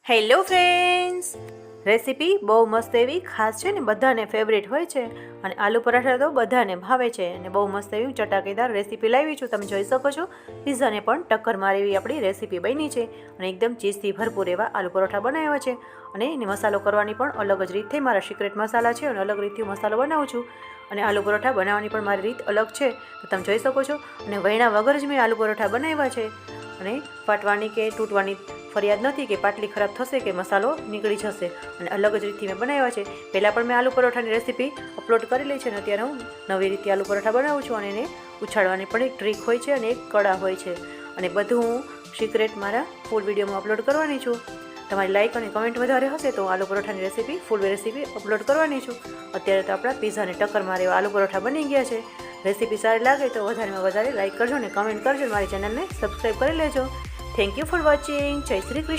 Hello friends, recipe બહુ મસ્ત એવી ખાસ છે ને, બધાને ફેવરેટ હોય છે અને આલુ પરાઠા તો બધાને ભાવે છે અને બહુ મસ્ત એવી ચટાકેદાર રેસીપી લાવી છું. તમે જોઈ શકો છો, પિઝાને પણ ટક્કર મારે એવી આપણી રેસીપી બની છે અને એકદમ ચીઝથી ભરપૂર એવા આલુ પરોઠા બનાવ્યા છે. અને એને મસાલો કરવાની પણ અલગ જ રીત થઈ. મારા સિક્રેટ મસાલા છે અને અલગ રીતથી મસાલો બનાવું છું અને આલુ પરોઠા બનાવવાની પણ મારી રીત અલગ છે, તો તમે જોઈ શકો છો. અને વૈણા વગર જ મેં આલુ પરોઠા બનાવ્યા છે અને ફાટવાની કે તૂટવાની ફરિયાદ નથી કે પાટલી ખરાબ થશે કે મસાલો નીકળી જશે. અને અલગ જ રીતથી મેં બનાવ્યા છે. પહેલાં પણ મેં આલુ પરોઠાની રેસીપી અપલોડ કરેલી છે અને અત્યારે હું નવી રીતે આલુ પરોઠા બનાવું છું અને એને ઉછાળવાની પણ એક ટ્રીક હોય છે અને એક કળા હોય છે અને બધું હું સિક્રેટ મારા ફૂલ વિડીયોમાં અપલોડ કરવાની છું. તમારી લાઇક અને કમેન્ટ વધારે હશે તો આલુ પરોઠાની રેસીપી ફૂલ રેસીપી અપલોડ કરવાની છું. અત્યારે તો આપણા પિઝાને ટક્કર મારે એવા આલુ પરોઠા બની ગયા છે. રેસીપી સારી લાગે તો વધારેમાં વધારે લાઇક કરજો અને કમેન્ટ કરજો. મારી ચેનલને સબસ્ક્રાઈબ કરી લેજો. Thank you for watching. જય શ્રી કૃષ્ણ.